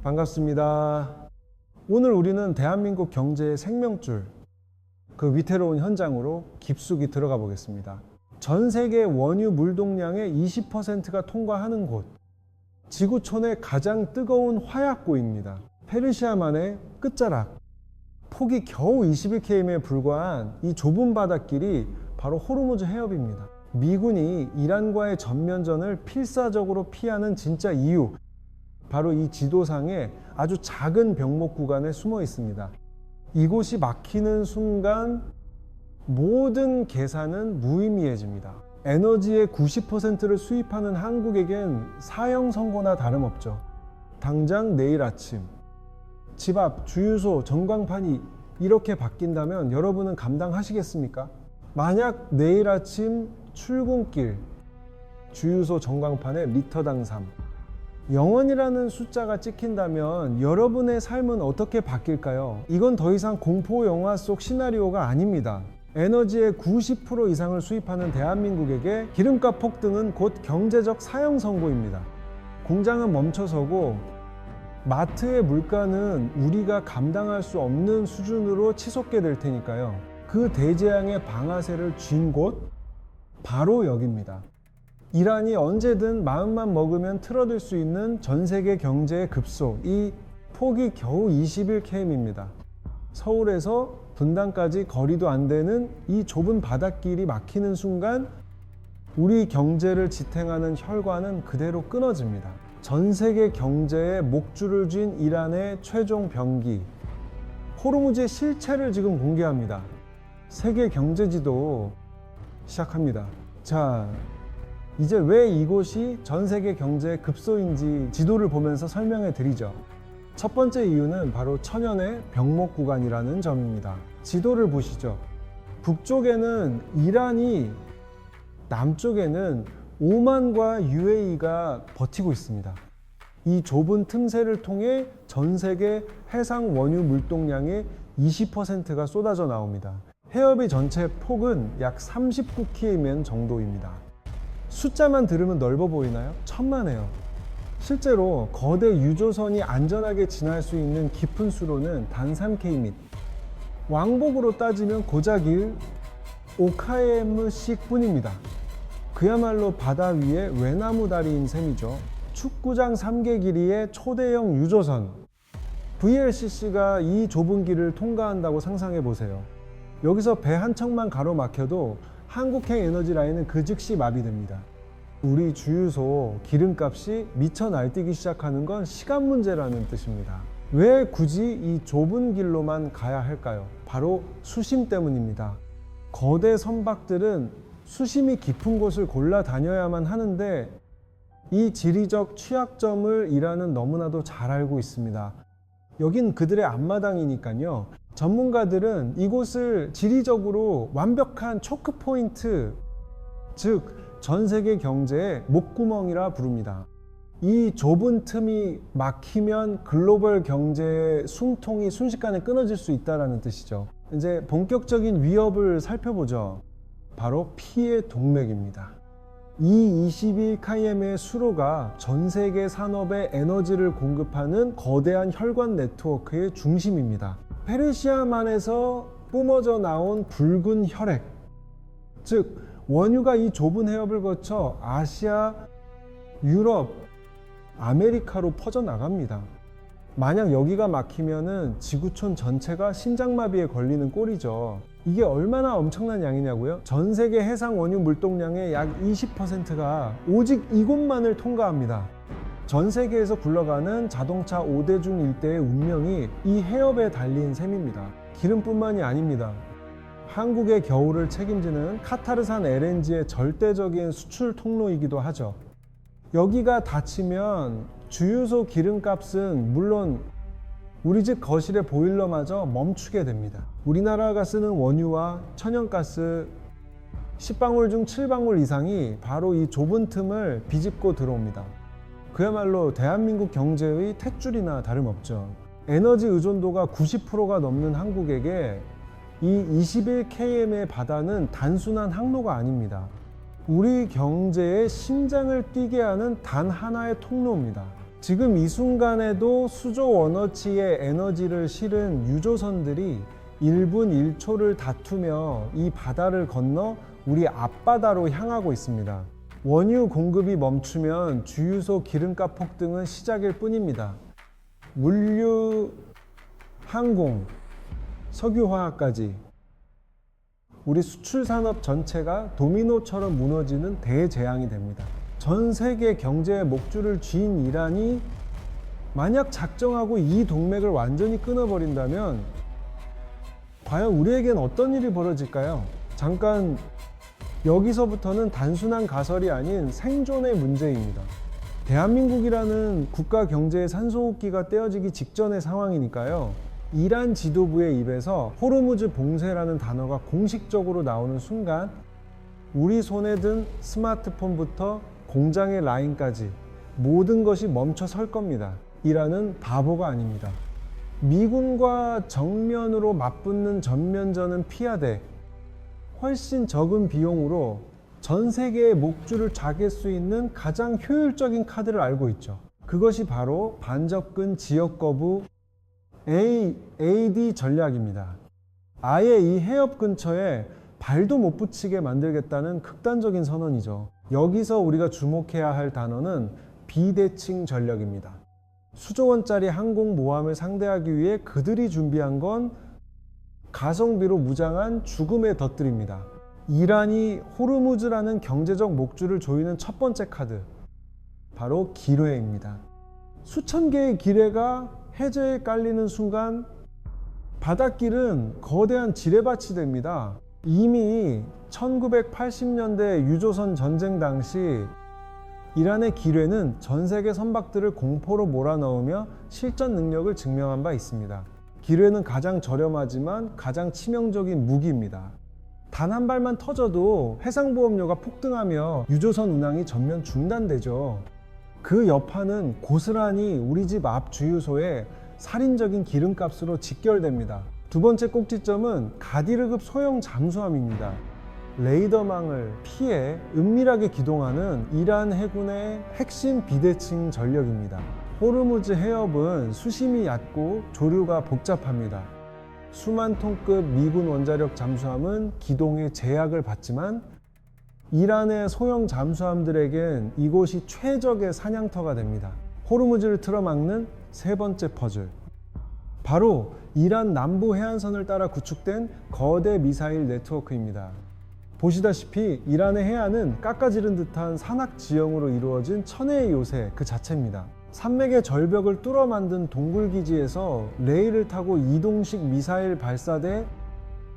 반갑습니다. 오늘 우리는 대한민국 경제의 생명줄, 그 위태로운 현장으로 깊숙이 들어가 보겠습니다. 전 세계 원유 물동량의 20%가 통과하는 곳, 지구촌의 가장 뜨거운 화약고입니다. 페르시아만의 끝자락, 폭이 겨우 21km에 불과한 이 좁은 바닷길이 바로 호르무즈 해협입니다. 미군이 이란과의 전면전을 필사적으로 피하는 진짜 이유, 바로 이 지도상에 아주 작은 병목 구간에 숨어 있습니다. 이곳이 막히는 순간 모든 계산은 무의미해집니다. 에너지의 90%를 수입하는 한국에겐 사형 선고나 다름없죠. 당장 내일 아침 집 앞 주유소 전광판이 이렇게 바뀐다면 여러분은 감당하시겠습니까? 만약 내일 아침 출근길 주유소 전광판에 리터당 3, 0원이라는 숫자가 찍힌다면 여러분의 삶은 어떻게 바뀔까요? 이건 더 이상 공포 영화 속 시나리오가 아닙니다. 에너지의 90% 이상을 수입하는 대한민국에게 기름값 폭등은 곧 경제적 사형 선고입니다. 공장은 멈춰서고 마트의 물가는 우리가 감당할 수 없는 수준으로 치솟게 될 테니까요. 그 대재앙의 방아쇠를 쥔 곳 바로 여기입니다. 이란이 언제든 마음만 먹으면 틀어들 수 있는 전 세계 경제의 급소, 이 폭이 겨우 21km입니다. 서울에서 분당까지 거리도 안 되는 이 좁은 바닷길이 막히는 순간 우리 경제를 지탱하는 혈관은 그대로 끊어집니다. 전 세계 경제에 목줄을 쥔 이란의 최종 병기, 호르무즈의 실체를 지금 공개합니다. 세계 경제지도 시작합니다. 자, 이제 왜 이곳이 전 세계 경제의 급소인지 지도를 보면서 설명해 드리죠. 첫 번째 이유는 바로 천연의 병목 구간이라는 점입니다. 지도를 보시죠. 북쪽에는 이란이, 남쪽에는 오만과 UAE가 버티고 있습니다. 이 좁은 틈새를 통해 전 세계 해상 원유 물동량의 20%가 쏟아져 나옵니다. 해협의 전체 폭은 약 39km 정도입니다. 숫자만 들으면 넓어 보이나요? 천만에요. 실제로 거대 유조선이 안전하게 지날 수 있는 깊은 수로는 단 3km, 왕복으로 따지면 고작 5km씩 뿐입니다. 그야말로 바다 위에 외나무 다리인 셈이죠. 축구장 3개 길이의 초대형 유조선 VLCC가 이 좁은 길을 통과한다고 상상해 보세요. 여기서 배 한 척만 가로막혀도 한국행 에너지 라인은 그 즉시 마비됩니다. 우리 주유소 기름값이 미쳐 날뛰기 시작하는 건 시간 문제라는 뜻입니다. 왜 굳이 이 좁은 길로만 가야 할까요? 바로 수심 때문입니다. 거대 선박들은 수심이 깊은 곳을 골라 다녀야만 하는데 이 지리적 취약점을 이란은 너무나도 잘 알고 있습니다. 여긴 그들의 앞마당이니까요. 전문가들은 이곳을 지리적으로 완벽한 초크 포인트, 즉 전 세계 경제의 목구멍이라 부릅니다. 이 좁은 틈이 막히면 글로벌 경제의 숨통이 순식간에 끊어질 수 있다는 뜻이죠. 이제 본격적인 위협을 살펴보죠. 바로 피해 동맥입니다. 이 21km의 수로가 전 세계 산업에 에너지를 공급하는 거대한 혈관 네트워크의 중심입니다. 페르시아만에서 뿜어져 나온 붉은 혈액, 즉 원유가 이 좁은 해협을 거쳐 아시아, 유럽, 아메리카로 퍼져나갑니다. 만약 여기가 막히면은 지구촌 전체가 심장마비에 걸리는 꼴이죠. 이게 얼마나 엄청난 양이냐고요? 전 세계 해상 원유 물동량의 약 20%가 오직 이곳만을 통과합니다. 전 세계에서 굴러가는 자동차 5대 중 1대의 운명이 이 해협에 달린 셈입니다. 기름뿐만이 아닙니다. 한국의 겨울을 책임지는 카타르산 LNG의 절대적인 수출 통로이기도 하죠. 여기가 닫히면 주유소 기름값은 물론 우리 집 거실의 보일러마저 멈추게 됩니다. 우리나라가 쓰는 원유와 천연가스 10방울 중 7방울 이상이 바로 이 좁은 틈을 비집고 들어옵니다. 그야말로 대한민국 경제의 탯줄이나 다름없죠. 에너지 의존도가 90%가 넘는 한국에게 이 21km의 바다는 단순한 항로가 아닙니다. 우리 경제의 심장을 뛰게 하는 단 하나의 통로입니다. 지금 이 순간에도 수조 원어치의 에너지를 실은 유조선들이 1분 1초를 다투며 이 바다를 건너 우리 앞바다로 향하고 있습니다. 원유 공급이 멈추면 주유소 기름값 폭등은 시작일 뿐입니다. 물류, 항공, 석유화학까지 우리 수출 산업 전체가 도미노처럼 무너지는 대재앙이 됩니다. 전 세계 경제의 목줄을 쥔 이란이 만약 작정하고 이 동맥을 완전히 끊어버린다면 과연 우리에겐 어떤 일이 벌어질까요? 잠깐 여기서부터는 단순한 가설이 아닌 생존의 문제입니다. 대한민국이라는 국가 경제의 산소호흡기가 떼어지기 직전의 상황이니까요. 이란 지도부의 입에서 호르무즈 봉쇄라는 단어가 공식적으로 나오는 순간 우리 손에 든 스마트폰부터 공장의 라인까지 모든 것이 멈춰 설 겁니다. 이란은 바보가 아닙니다. 미군과 정면으로 맞붙는 전면전은 피하되 훨씬 적은 비용으로 전 세계의 목줄을 좌길 수 있는 가장 효율적인 카드를 알고 있죠. 그것이 바로 반접근 지역 거부 AD 전략입니다. 아예 이 해협 근처에 발도 못 붙이게 만들겠다는 극단적인 선언이죠. 여기서 우리가 주목해야 할 단어는 비대칭 전략입니다. 수조원짜리 항공모함을 상대하기 위해 그들이 준비한 건 가성비로 무장한 죽음의 덫들입니다. 이란이 호르무즈라는 경제적 목줄을 조이는 첫 번째 카드, 바로 기뢰입니다. 수천 개의 기뢰가 해저에 깔리는 순간 바닷길은 거대한 지뢰밭이 됩니다. 이미 1980년대 유조선 전쟁 당시 이란의 기뢰는 전 세계 선박들을 공포로 몰아넣으며 실전 능력을 증명한 바 있습니다. 기뢰는 가장 저렴하지만 가장 치명적인 무기입니다. 단 한 발만 터져도 해상보험료가 폭등하며 유조선 운항이 전면 중단되죠. 그 여파는 고스란히 우리 집 앞 주유소에 살인적인 기름값으로 직결됩니다. 두 번째 꼭지점은 가디르급 소형 잠수함입니다. 레이더망을 피해 은밀하게 기동하는 이란 해군의 핵심 비대칭 전력입니다. 호르무즈 해협은 수심이 얕고 조류가 복잡합니다. 수만 톤급 미군 원자력 잠수함은 기동에 제약을 받지만 이란의 소형 잠수함들에겐 이곳이 최적의 사냥터가 됩니다. 호르무즈를 틀어막는 세 번째 퍼즐, 바로 이란 남부 해안선을 따라 구축된 거대 미사일 네트워크입니다. 보시다시피 이란의 해안은 깎아지른 듯한 산악지형으로 이루어진 천혜의 요새 그 자체입니다. 산맥의 절벽을 뚫어 만든 동굴기지에서 레일을 타고 이동식 미사일 발사대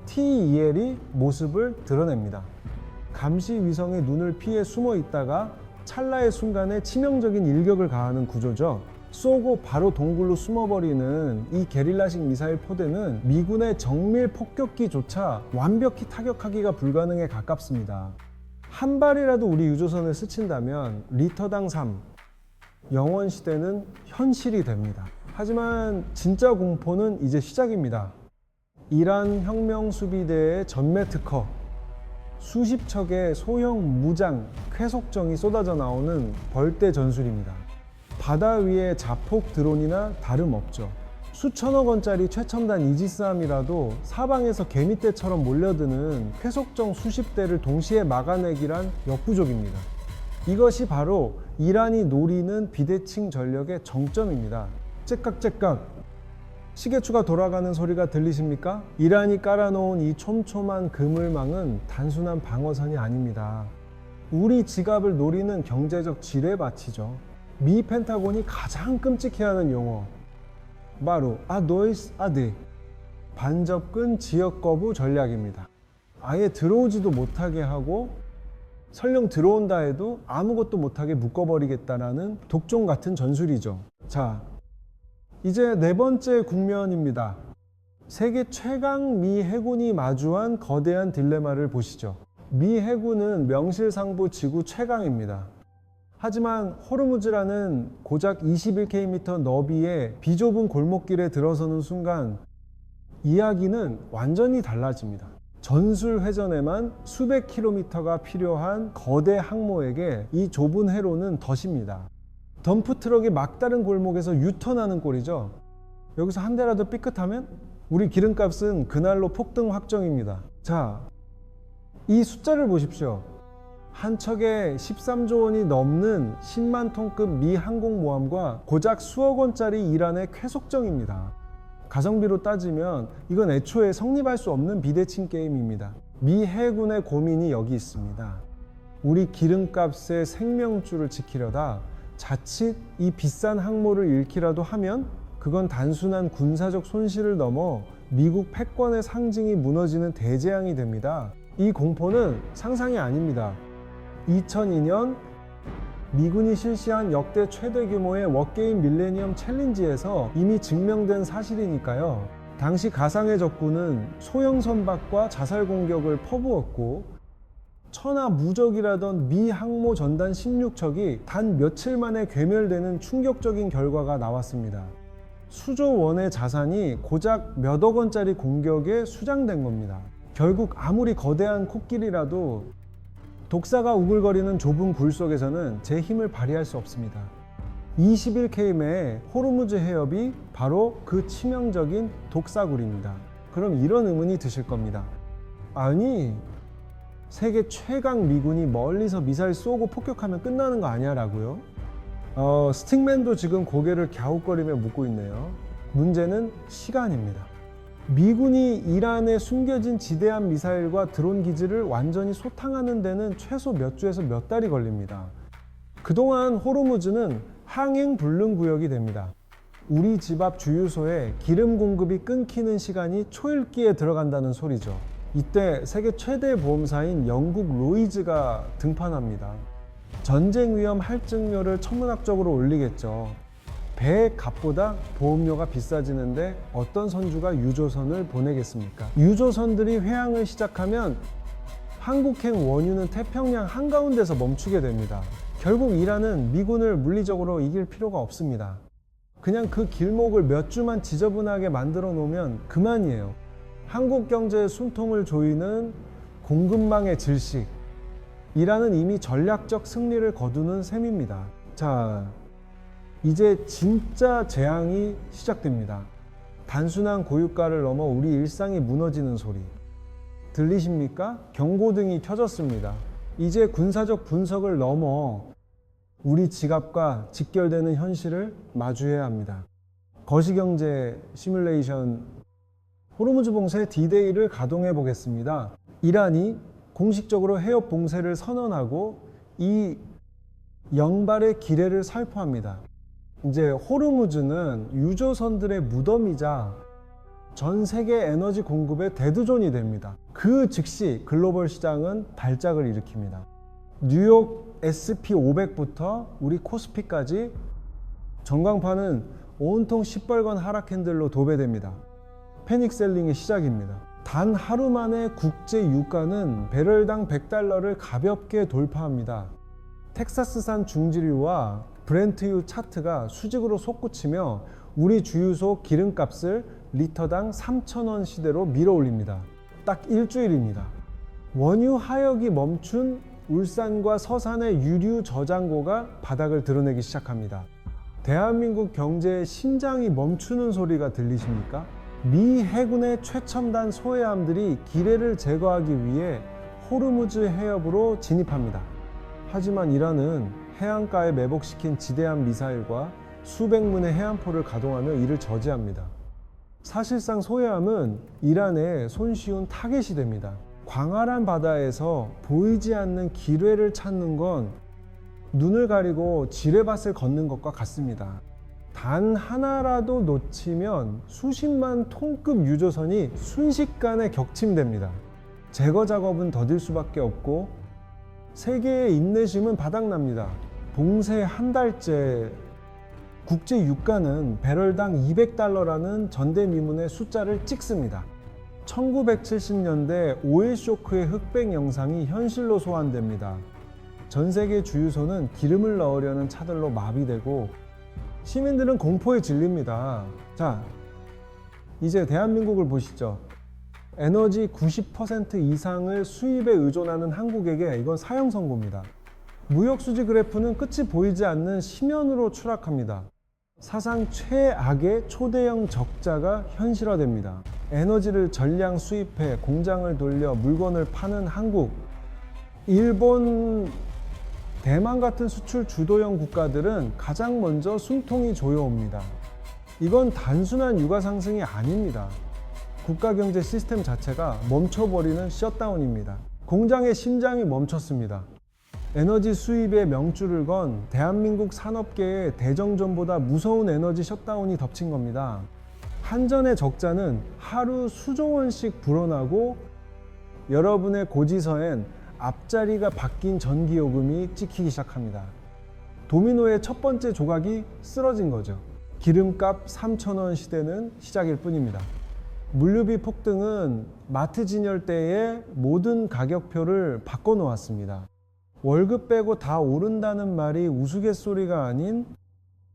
T-2L이 모습을 드러냅니다. 감시 위성의 눈을 피해 숨어 있다가 찰나의 순간에 치명적인 일격을 가하는 구조죠. 쏘고 바로 동굴로 숨어버리는 이 게릴라식 미사일 포대는 미군의 정밀 폭격기조차 완벽히 타격하기가 불가능에 가깝습니다. 한 발이라도 우리 유조선을 스친다면 리터당 3, 영원 시대는 현실이 됩니다. 하지만 진짜 공포는 이제 시작입니다. 이란 혁명수비대의 전매 특허, 수십 척의 소형 무장, 쾌속정이 쏟아져 나오는 벌떼 전술입니다. 바다 위의 자폭 드론이나 다름없죠. 수천억 원짜리 최첨단 이지스함이라도 사방에서 개미떼처럼 몰려드는 쾌속정 수십 대를 동시에 막아내기란 역부족입니다. 이것이 바로 이란이 노리는 비대칭 전력의 정점입니다. 째깍째깍 시계추가 돌아가는 소리가 들리십니까? 이란이 깔아놓은 이 촘촘한 그물망은 단순한 방어선이 아닙니다. 우리 지갑을 노리는 경제적 지뢰밭이죠. 미 펜타곤이 가장 끔찍해하는 용어, 바로 아도이스 아데, 반접근 지역 거부 전략입니다. 아예 들어오지도 못하게 하고 설령 들어온다 해도 아무것도 못하게 묶어버리겠다라는 독종 같은 전술이죠. 자, 이제 네 번째 국면입니다. 세계 최강 미 해군이 마주한 거대한 딜레마를 보시죠. 미 해군은 명실상부 지구 최강입니다. 하지만 호르무즈라는 고작 21km 너비의 비좁은 골목길에 들어서는 순간 이야기는 완전히 달라집니다. 전술 회전에만 수백 킬로미터가 필요한 거대 항모에게 이 좁은 해로는 덫입니다. 덤프트럭이 막다른 골목에서 유턴하는 꼴이죠. 여기서 한 대라도 삐끗하면 우리 기름값은 그날로 폭등 확정입니다. 자, 이 숫자를 보십시오. 한 척에 13조 원이 넘는 10만 톤급 미 항공모함과 고작 수억 원짜리 이란의 쾌속정입니다. 가성비로 따지면 이건 애초에 성립할 수 없는 비대칭 게임입니다. 미 해군의 고민이 여기 있습니다. 우리 기름값의 생명줄을 지키려다 자칫 이 비싼 항모를 잃기라도 하면 그건 단순한 군사적 손실을 넘어 미국 패권의 상징이 무너지는 대재앙이 됩니다. 이 공포는 상상이 아닙니다. 2002년 미군이 실시한 역대 최대 규모의 워게임 밀레니엄 챌린지에서 이미 증명된 사실이니까요. 당시 가상의 적군은 소형 선박과 자살 공격을 퍼부었고 천하무적이라던 미 항모 전단 16척이 단 며칠 만에 괴멸되는 충격적인 결과가 나왔습니다. 수조 원의 자산이 고작 몇억 원짜리 공격에 수장된 겁니다. 결국 아무리 거대한 코끼리라도 독사가 우글거리는 좁은 굴 속에서는 제 힘을 발휘할 수 없습니다. 21K매의 호르무즈 해협이 바로 그 치명적인 독사굴입니다. 그럼 이런 의문이 드실 겁니다. 아니, 세계 최강 미군이 멀리서 미사일 쏘고 폭격하면 끝나는 거 아니야 라고요? 스틱맨도 지금 고개를 갸웃거리며 묻고 있네요. 문제는 시간입니다. 미군이 이란에 숨겨진 지대함 미사일과 드론 기지를 완전히 소탕하는 데는 최소 몇 주에서 몇 달이 걸립니다. 그동안 호르무즈는 항행 불능 구역이 됩니다. 우리 집 앞 주유소에 기름 공급이 끊기는 시간이 초읽기에 들어간다는 소리죠. 이때 세계 최대 보험사인 영국 로이즈가 등판합니다. 전쟁 위험 할증료를 천문학적으로 올리겠죠. 배의 값보다 보험료가 비싸지는데 어떤 선주가 유조선을 보내겠습니까? 유조선들이 회항을 시작하면 한국행 원유는 태평양 한가운데서 멈추게 됩니다. 결국 이란은 미군을 물리적으로 이길 필요가 없습니다. 그냥 그 길목을 몇 주만 지저분하게 만들어 놓으면 그만이에요. 한국 경제의 숨통을 조이는 공급망의 질식. 이란은 이미 전략적 승리를 거두는 셈입니다. 자, 이제 진짜 재앙이 시작됩니다. 단순한 고유가를 넘어 우리 일상이 무너지는 소리. 들리십니까? 경고등이 켜졌습니다. 이제 군사적 분석을 넘어 우리 지갑과 직결되는 현실을 마주해야 합니다. 거시경제 시뮬레이션 호르무즈 봉쇄 D-Day를 가동해 보겠습니다. 이란이 공식적으로 해협 봉쇄를 선언하고 이 영발의 기례를 살포합니다. 이제 호르무즈는 유조선들의 무덤이자 전 세계 에너지 공급의 데드존이 됩니다. 그 즉시 글로벌 시장은 발작을 일으킵니다. 뉴욕 SP500부터 우리 코스피까지 전광판은 온통 시뻘건 하락 핸들로 도배됩니다. 패닉셀링의 시작입니다. 단 하루 만에 국제 유가는 배럴당 $100를 가볍게 돌파합니다. 텍사스산 중지류와 브렌트유 차트가 수직으로 솟구치며 우리 주유소 기름값을 리터당 3,000원 시대로 밀어올립니다. 딱 일주일입니다. 원유 하역이 멈춘 울산과 서산의 유류 저장고가 바닥을 드러내기 시작합니다. 대한민국 경제의 심장이 멈추는 소리가 들리십니까? 미 해군의 최첨단 소해함들이 기뢰를 제거하기 위해 호르무즈 해협으로 진입합니다. 하지만 이란은 해안가에 매복시킨 지대함 미사일과 수백 문의 해안포를 가동하며 이를 저지합니다. 사실상 소해함은 이란의 손쉬운 타겟이 됩니다. 광활한 바다에서 보이지 않는 기뢰를 찾는 건 눈을 가리고 지뢰밭을 걷는 것과 같습니다. 단 하나라도 놓치면 수십만 톤급 유조선이 순식간에 격침됩니다. 제거 작업은 더딜 수밖에 없고 세계의 인내심은 바닥납니다. 봉쇄 한 달째 국제 유가는 배럴당 $200라는 전대미문의 숫자를 찍습니다. 1970년대 오일 쇼크의 흑백 영상이 현실로 소환됩니다. 전 세계 주유소는 기름을 넣으려는 차들로 마비되고 시민들은 공포에 질립니다. 자, 이제 대한민국을 보시죠. 에너지 90% 이상을 수입에 의존하는 한국에게 이건 사형 선고입니다. 무역수지 그래프는 끝이 보이지 않는 심연으로 추락합니다. 사상 최악의 초대형 적자가 현실화됩니다. 에너지를 전량 수입해 공장을 돌려 물건을 파는 한국, 일본, 대만 같은 수출 주도형 국가들은 가장 먼저 숨통이 조여옵니다. 이건 단순한 유가 상승이 아닙니다. 국가 경제 시스템 자체가 멈춰버리는 셧다운입니다. 공장의 심장이 멈췄습니다. 에너지 수입에 명줄을 건 대한민국 산업계의 대정전보다 무서운 에너지 셧다운이 덮친 겁니다. 한전의 적자는 하루 수조 원씩 불어나고 여러분의 고지서엔 앞자리가 바뀐 전기요금이 찍히기 시작합니다. 도미노의 첫 번째 조각이 쓰러진 거죠. 기름값 3,000원 시대는 시작일 뿐입니다. 물류비 폭등은 마트 진열 때의 모든 가격표를 바꿔놓았습니다. 월급 빼고 다 오른다는 말이 우스갯소리가 아닌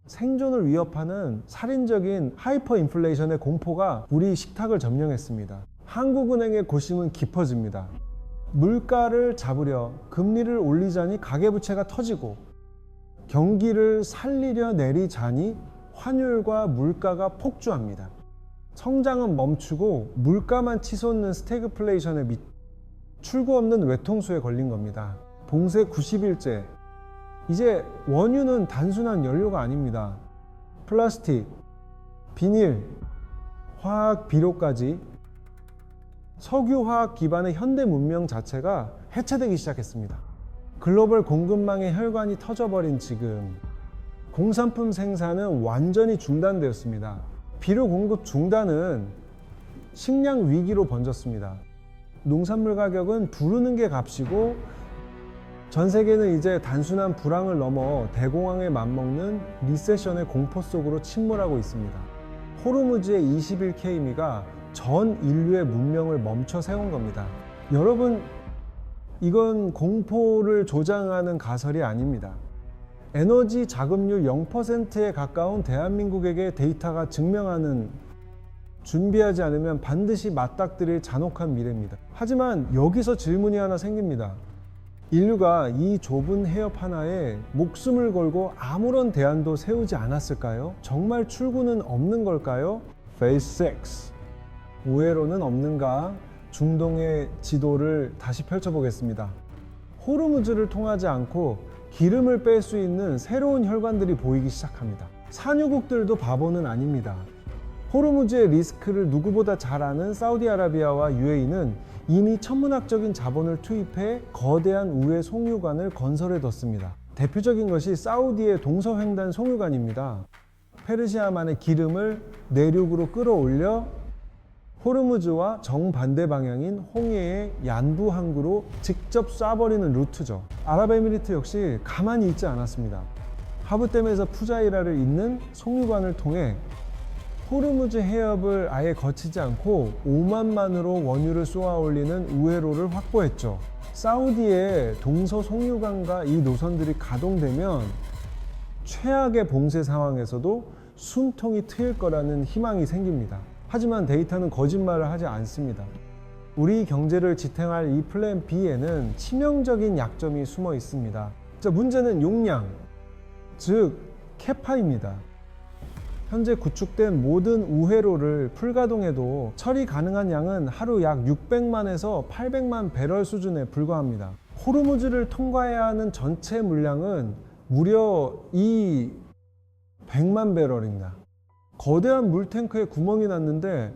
생존을 위협하는 살인적인 하이퍼 인플레이션의 공포가 우리 식탁을 점령했습니다. 한국은행의 고심은 깊어집니다. 물가를 잡으려 금리를 올리자니 가계부채가 터지고 경기를 살리려 내리자니 환율과 물가가 폭주합니다. 성장은 멈추고 물가만 치솟는 스태그플레이션에 출구 없는 외통수에 걸린 겁니다. 봉쇄 90일째. 이제 원유는 단순한 연료가 아닙니다. 플라스틱, 비닐, 화학 비료까지 석유화학 기반의 현대 문명 자체가 해체되기 시작했습니다. 글로벌 공급망의 혈관이 터져버린 지금 공산품 생산은 완전히 중단되었습니다. 비료 공급 중단은 식량 위기로 번졌습니다. 농산물 가격은 부르는 게 값이고 전 세계는 이제 단순한 불황을 넘어 대공황에 맞먹는 리세션의 공포 속으로 침몰하고 있습니다. 호르무즈의 21K미가 전 인류의 문명을 멈춰 세운 겁니다. 여러분, 이건 공포를 조장하는 가설이 아닙니다. 에너지 자급률 0%에 가까운 대한민국에게 데이터가 증명하는 준비하지 않으면 반드시 맞닥뜨릴 잔혹한 미래입니다. 하지만 여기서 질문이 하나 생깁니다. 인류가 이 좁은 해협 하나에 목숨을 걸고 아무런 대안도 세우지 않았을까요? 정말 출구는 없는 걸까요? Phase 6. 우회로는 없는가? 중동의 지도를 다시 펼쳐보겠습니다. 호르무즈를 통하지 않고 기름을 뺄 수 있는 새로운 혈관들이 보이기 시작합니다. 산유국들도 바보는 아닙니다. 호르무즈의 리스크를 누구보다 잘 아는 사우디아라비아와 UAE는 이미 천문학적인 자본을 투입해 거대한 우회 송유관을 건설해뒀습니다. 대표적인 것이 사우디의 동서횡단 송유관입니다. 페르시아만의 기름을 내륙으로 끌어올려 호르무즈와 정반대 방향인 홍해의 얀부 항구로 직접 쏴버리는 루트죠. 아랍에미리트 역시 가만히 있지 않았습니다. 하브댐에서 푸자이라를 잇는 송유관을 통해 호르무즈 해협을 아예 거치지 않고 오만만으로 원유를 쏘아 올리는 우회로를 확보했죠. 사우디의 동서 송유관과 이 노선들이 가동되면 최악의 봉쇄 상황에서도 숨통이 트일 거라는 희망이 생깁니다. 하지만 데이터는 거짓말을 하지 않습니다. 우리 경제를 지탱할 이 플랜 B에는 치명적인 약점이 숨어 있습니다. 자, 문제는 용량, 즉 캐파입니다. 현재 구축된 모든 우회로를 풀가동해도 처리 가능한 양은 하루 약 600만에서 800만 배럴 수준에 불과합니다. 호르무즈를 통과해야 하는 전체 물량은 무려 이 100만 배럴입니다. 거대한 물탱크에 구멍이 났는데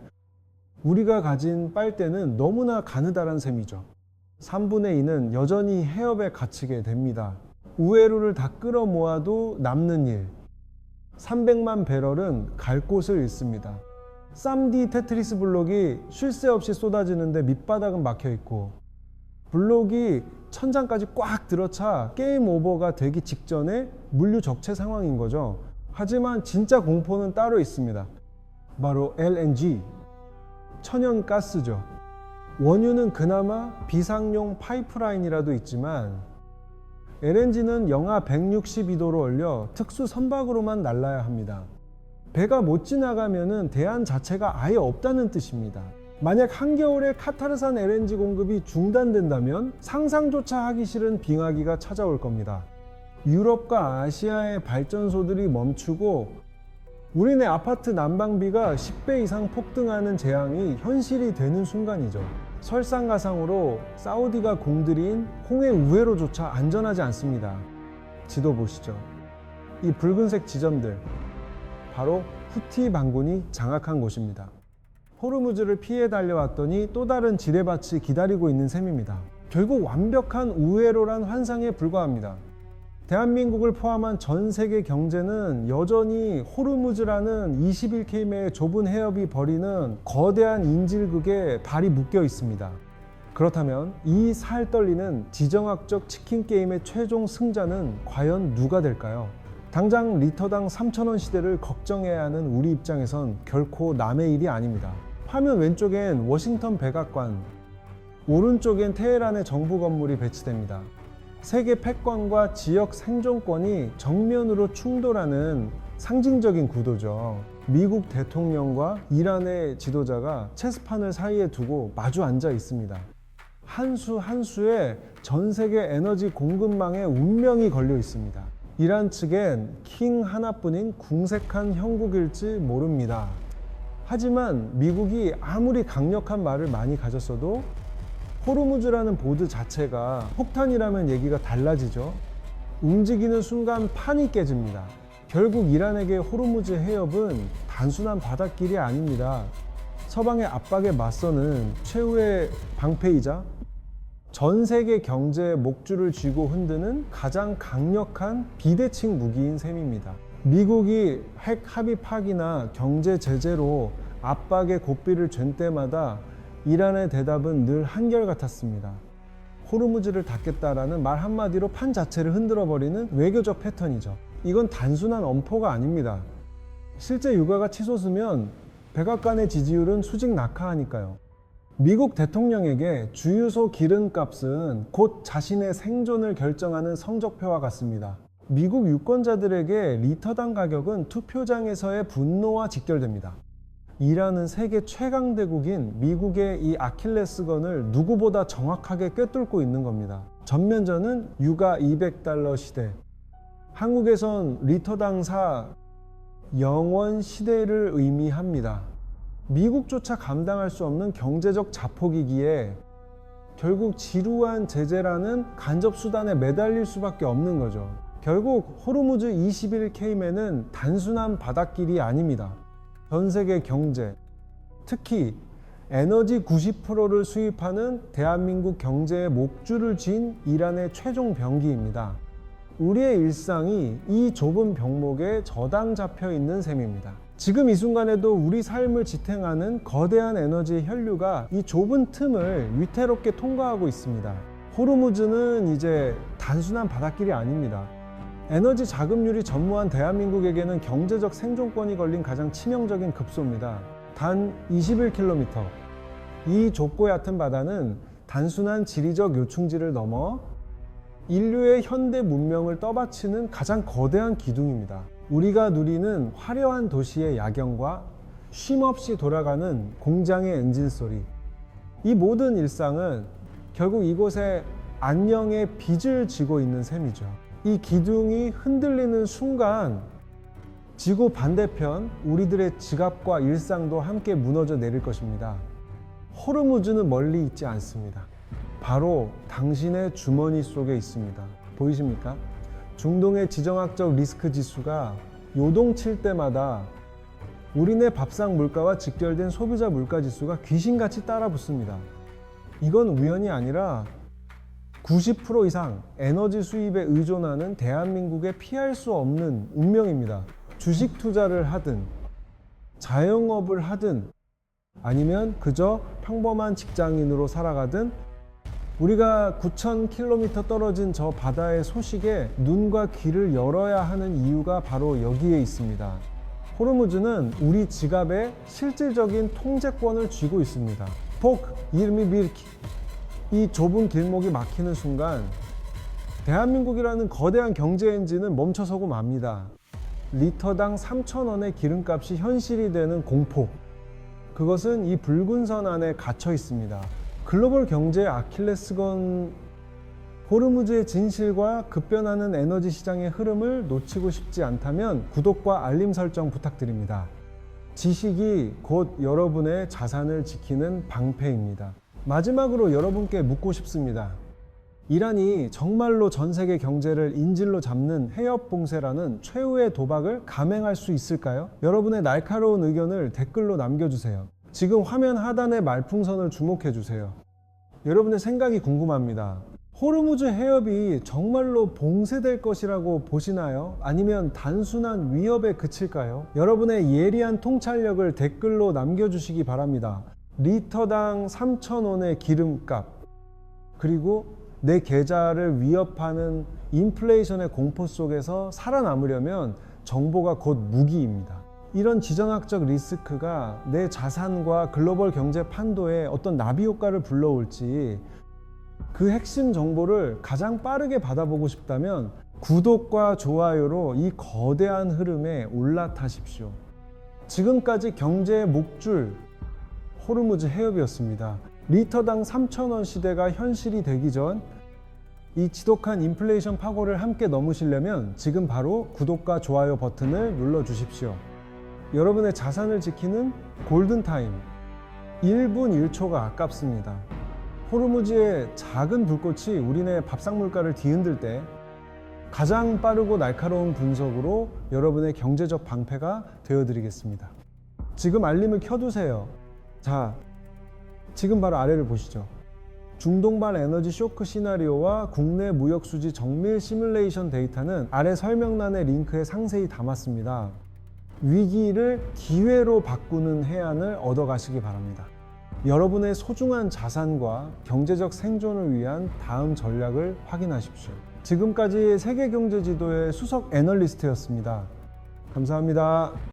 우리가 가진 빨대는 너무나 가느다란 셈이죠. 3분의 2는 여전히 해협에 갇히게 됩니다. 우회로를 다 끌어 모아도 남는 일. 300만 배럴은 갈 곳을 잃습니다. 쌈디 테트리스 블록이 쉴 새 없이 쏟아지는데 밑바닥은 막혀 있고 블록이 천장까지 꽉 들어차 게임 오버가 되기 직전에 물류 적체 상황인 거죠. 하지만 진짜 공포는 따로 있습니다. 바로 LNG, 천연가스죠. 원유는 그나마 비상용 파이프라인이라도 있지만 LNG는 영하 162도로 얼려 특수 선박으로만 날라야 합니다. 배가 못 지나가면은 대안 자체가 아예 없다는 뜻입니다. 만약 한겨울에 카타르산 LNG 공급이 중단된다면 상상조차 하기 싫은 빙하기가 찾아올 겁니다. 유럽과 아시아의 발전소들이 멈추고 우리네 아파트 난방비가 10배 이상 폭등하는 재앙이 현실이 되는 순간이죠. 설상가상으로 사우디가 공들인 홍해 우회로조차 안전하지 않습니다. 지도 보시죠. 이 붉은색 지점들, 바로 후티 반군이 장악한 곳입니다. 호르무즈를 피해 달려왔더니 또 다른 지뢰밭이 기다리고 있는 셈입니다. 결국 완벽한 우회로란 환상에 불과합니다. 대한민국을 포함한 전 세계 경제는 여전히 호르무즈라는 21km의 좁은 해협이 벌이는 거대한 인질극에 발이 묶여 있습니다. 그렇다면 이 살떨리는 지정학적 치킨 게임의 최종 승자는 과연 누가 될까요? 당장 리터당 3,000원 시대를 걱정해야 하는 우리 입장에선 결코 남의 일이 아닙니다. 화면 왼쪽엔 워싱턴 백악관, 오른쪽엔 테헤란의 정부 건물이 배치됩니다. 세계 패권과 지역 생존권이 정면으로 충돌하는 상징적인 구도죠. 미국 대통령과 이란의 지도자가 체스판을 사이에 두고 마주 앉아 있습니다. 한 수 한 수에 전 세계 에너지 공급망에 운명이 걸려 있습니다. 이란 측엔 킹 하나뿐인 궁색한 형국일지 모릅니다. 하지만 미국이 아무리 강력한 말을 많이 가졌어도 호르무즈라는 보드 자체가 폭탄이라면 얘기가 달라지죠. 움직이는 순간 판이 깨집니다. 결국 이란에게 호르무즈 해협은 단순한 바닷길이 아닙니다. 서방의 압박에 맞서는 최후의 방패이자 전 세계 경제의 목줄을 쥐고 흔드는 가장 강력한 비대칭 무기인 셈입니다. 미국이 핵 합의 파기나 경제 제재로 압박의 고삐를 쥘 때마다 이란의 대답은 늘 한결같았습니다. 호르무즈를 닫겠다라는 말 한마디로 판 자체를 흔들어버리는 외교적 패턴이죠. 이건 단순한 엄포가 아닙니다. 실제 유가가 치솟으면 백악관의 지지율은 수직 낙하하니까요. 미국 대통령에게 주유소 기름값은 곧 자신의 생존을 결정하는 성적표와 같습니다. 미국 유권자들에게 리터당 가격은 투표장에서의 분노와 직결됩니다. 이란은 세계 최강대국인 미국의 이 아킬레스건을 누구보다 정확하게 꿰뚫고 있는 겁니다. 전면전은 유가 $200 시대, 한국에선 리터당 4 영원 시대를 의미합니다. 미국조차 감당할 수 없는 경제적 자폭이기에 결국 지루한 제재라는 간접 수단에 매달릴 수밖에 없는 거죠. 결국 호르무즈 21K맨은 단순한 바닷길이 아닙니다. 전 세계 경제, 특히 에너지 90%를 수입하는 대한민국 경제의 목줄을 쥔 이란의 최종 병기입니다. 우리의 일상이 이 좁은 병목에 저당 잡혀 있는 셈입니다. 지금 이 순간에도 우리 삶을 지탱하는 거대한 에너지의 혈류가 이 좁은 틈을 위태롭게 통과하고 있습니다. 호르무즈는 이제 단순한 바닷길이 아닙니다. 에너지 자급률이 전무한 대한민국에게는 경제적 생존권이 걸린 가장 치명적인 급소입니다. 단 21km. 이 좁고 얕은 바다는 단순한 지리적 요충지를 넘어 인류의 현대 문명을 떠받치는 가장 거대한 기둥입니다. 우리가 누리는 화려한 도시의 야경과 쉼없이 돌아가는 공장의 엔진 소리, 이 모든 일상은 결국 이곳에 안녕의 빚을 지고 있는 셈이죠. 이 기둥이 흔들리는 순간 지구 반대편 우리들의 지갑과 일상도 함께 무너져 내릴 것입니다. 호르무즈는 멀리 있지 않습니다. 바로 당신의 주머니 속에 있습니다. 보이십니까? 중동의 지정학적 리스크 지수가 요동칠 때마다 우리네 밥상 물가와 직결된 소비자 물가 지수가 귀신같이 따라붙습니다. 이건 우연이 아니라 90% 이상 에너지 수입에 의존하는 대한민국의 피할 수 없는 운명입니다. 주식 투자를 하든 자영업을 하든 아니면 그저 평범한 직장인으로 살아가든 우리가 9,000km 떨어진 저 바다의 소식에 눈과 귀를 열어야 하는 이유가 바로 여기에 있습니다. 호르무즈는 우리 지갑에 실질적인 통제권을 쥐고 있습니다. 폭 이르미 비르키, 이 좁은 길목이 막히는 순간 대한민국이라는 거대한 경제 엔진은 멈춰서고 맙니다. 리터당 3,000원의 기름값이 현실이 되는 공포, 그것은 이 붉은 선 안에 갇혀 있습니다. 글로벌 경제의 아킬레스건 호르무즈의 진실과 급변하는 에너지 시장의 흐름을 놓치고 싶지 않다면 구독과 알림 설정 부탁드립니다. 지식이 곧 여러분의 자산을 지키는 방패입니다. 마지막으로 여러분께 묻고 싶습니다. 이란이 정말로 전 세계 경제를 인질로 잡는 해협 봉쇄라는 최후의 도박을 감행할 수 있을까요? 여러분의 날카로운 의견을 댓글로 남겨주세요. 지금 화면 하단의 말풍선을 주목해주세요. 여러분의 생각이 궁금합니다. 호르무즈 해협이 정말로 봉쇄될 것이라고 보시나요? 아니면 단순한 위협에 그칠까요? 여러분의 예리한 통찰력을 댓글로 남겨주시기 바랍니다. 리터당 3,000원의 기름값, 그리고 내 계좌를 위협하는 인플레이션의 공포 속에서 살아남으려면 정보가 곧 무기입니다. 이런 지정학적 리스크가 내 자산과 글로벌 경제 판도에 어떤 나비 효과를 불러올지 그 핵심 정보를 가장 빠르게 받아보고 싶다면 구독과 좋아요로 이 거대한 흐름에 올라타십시오. 지금까지 경제의 목줄 호르무즈 해협이었습니다. 리터당 3,000원 시대가 현실이 되기 전 이 지독한 인플레이션 파고를 함께 넘으시려면 지금 바로 구독과 좋아요 버튼을 눌러 주십시오. 여러분의 자산을 지키는 골든타임 1분 1초가 아깝습니다. 호르무즈의 작은 불꽃이 우리네 밥상 물가를 뒤흔들 때 가장 빠르고 날카로운 분석으로 여러분의 경제적 방패가 되어드리겠습니다. 지금 알림을 켜두세요. 자, 지금 바로 아래를 보시죠. 중동발 에너지 쇼크 시나리오와 국내 무역 수지 정밀 시뮬레이션 데이터는 아래 설명란의 링크에 상세히 담았습니다. 위기를 기회로 바꾸는 해안을 얻어가시기 바랍니다. 여러분의 소중한 자산과 경제적 생존을 위한 다음 전략을 확인하십시오. 지금까지 세계경제지도의 수석 애널리스트였습니다. 감사합니다.